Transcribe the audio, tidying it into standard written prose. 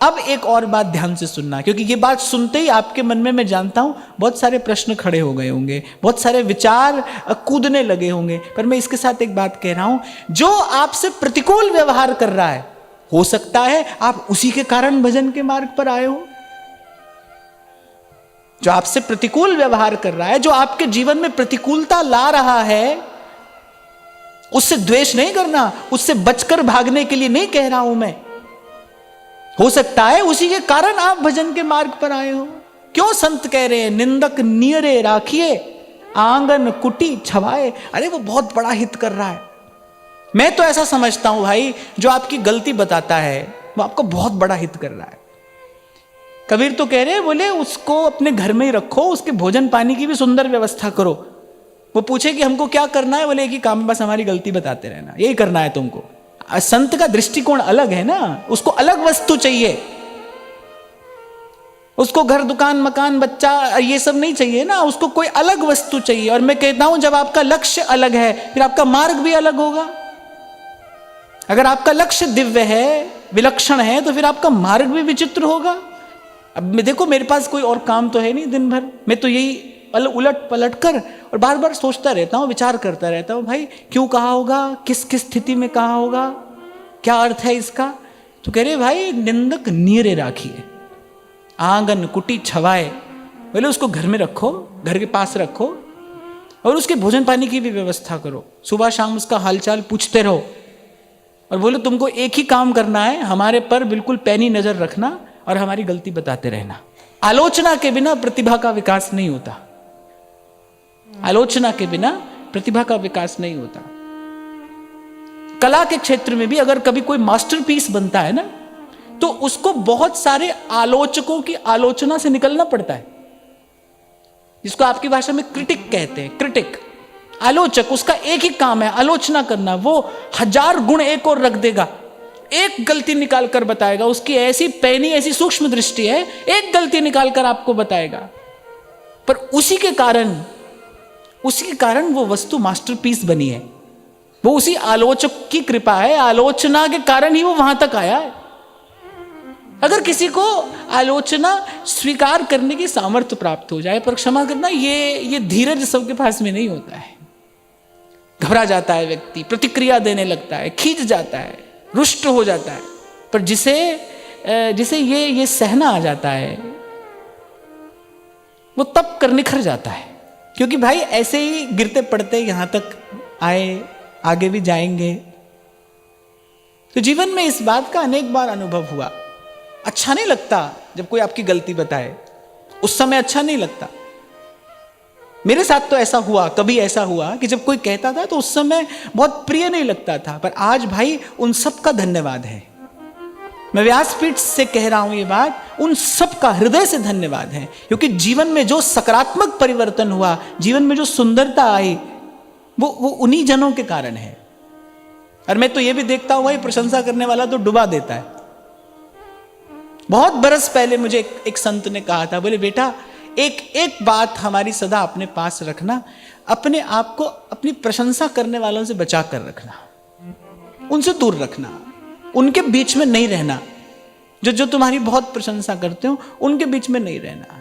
अब एक और बात ध्यान से सुनना, क्योंकि ये बात सुनते ही आपके मन में मैं जानता हूं बहुत सारे प्रश्न खड़े हो गए होंगे, बहुत सारे विचार कूदने लगे होंगे। पर मैं इसके साथ एक बात कह रहा हूं, जो आपसे प्रतिकूल व्यवहार कर रहा है, हो सकता है आप उसी के कारण भजन के मार्ग पर आए हो। जो आपसे प्रतिकूल व्यवहार कर रहा है, जो आपके जीवन में प्रतिकूलता ला रहा है, उससे द्वेष नहीं करना, उससे बचकर भागने के लिए नहीं कह रहा हूं मैं। हो सकता है उसी के कारण आप भजन के मार्ग पर आए हो। क्यों संत कह रहे हैं निंदक नियरे राखिए, आंगन कुटी छवाए। अरे वो बहुत बड़ा हित कर रहा है। मैं तो ऐसा समझता हूं भाई, जो आपकी गलती बताता है वो आपको बहुत बड़ा हित कर रहा है। कबीर तो कह रहे हैं, बोले उसको अपने घर में ही रखो, उसके भोजन पानी की भी सुंदर व्यवस्था करो। वो पूछे कि हमको क्या करना है, बोले एक ही काम, बस हमारी गलती बताते रहना, यही करना है तुमको। संत का दृष्टिकोण अलग है ना, उसको अलग वस्तु चाहिए, उसको घर दुकान मकान बच्चा ये सब नहीं चाहिए ना, उसको कोई अलग वस्तु चाहिए। और मैं कहता हूं जब आपका लक्ष्य अलग है फिर आपका मार्ग भी अलग होगा। अगर आपका लक्ष्य दिव्य है, विलक्षण है, तो फिर आपका मार्ग भी विचित्र होगा। अब मैं देखो, मेरे पास कोई और काम तो है नहीं दिन भर, मैं तो यही उलट पलट कर और बार बार सोचता रहता हूँ, विचार करता रहता हूँ, भाई क्यों कहा होगा, किस किस स्थिति में कहा होगा, क्या अर्थ है इसका। तो कह रहे भाई निंदक नीरे राखिए, आंगन कुटी छवाए। बोले उसको घर में रखो, घर के पास रखो, और उसके भोजन पानी की भी व्यवस्था करो, सुबह शाम उसका हालचाल पूछते रहो। और बोले तुमको एक ही काम करना है, हमारे पर बिल्कुल पैनी नजर रखना और हमारी गलती बताते रहना। आलोचना के बिना प्रतिभा का विकास नहीं होता, आलोचना के बिना प्रतिभा का विकास नहीं होता। कला के क्षेत्र में भी अगर कभी कोई मास्टरपीस बनता है ना, तो उसको बहुत सारे आलोचकों की आलोचना से निकलना पड़ता है, जिसको आपकी भाषा में क्रिटिक कहते हैं। क्रिटिक, आलोचक, उसका एक ही काम है आलोचना करना। वो 1000 गुण एक और रख देगा, एक गलती निकाल कर बताएगा। उसकी ऐसी पैनी, ऐसी सूक्ष्म दृष्टि है, एक गलती निकाल कर आपको बताएगा। पर उसी के कारण वो वस्तु मास्टरपीस बनी है। वो उसी आलोचक की कृपा है, आलोचना के कारण ही वो वहां तक आया है। अगर किसी को आलोचना स्वीकार करने की सामर्थ्य प्राप्त हो जाए, पर क्षमा करना, ये धीरज सबके पास में नहीं होता है। घबरा जाता है व्यक्ति, प्रतिक्रिया देने लगता है, खींच जाता है, रुष्ट हो जाता है। पर जिसे ये सहना आ जाता है, वो तब कर निखर जाता है। क्योंकि भाई ऐसे ही गिरते पड़ते यहां तक आए, आगे भी जाएंगे। तो जीवन में इस बात का अनेक बार अनुभव हुआ। अच्छा नहीं लगता जब कोई आपकी गलती बताए, उस समय अच्छा नहीं लगता। मेरे साथ तो ऐसा हुआ, कभी ऐसा हुआ कि जब कोई कहता था तो उस समय बहुत प्रिय नहीं लगता था। पर आज भाई उन सब का धन्यवाद है। मैं व्यासपीठ से कह रहा हूं ये बात, उन सब का हृदय से धन्यवाद है। क्योंकि जीवन में जो सकारात्मक परिवर्तन हुआ, जीवन में जो सुंदरता आई, वो उन्हीं जनों के कारण है। और मैं तो ये भी देखता हूं भाई, प्रशंसा करने वाला तो डुबा देता है। बहुत बरस पहले मुझे एक संत ने कहा था, बोले बेटा एक बात हमारी सदा अपने पास रखना, अपने आप को अपनी प्रशंसा करने वालों से बचा कर रखना, उनसे दूर रखना, उनके बीच में नहीं रहना। जो तुम्हारी बहुत प्रशंसा करते हो उनके बीच में नहीं रहना।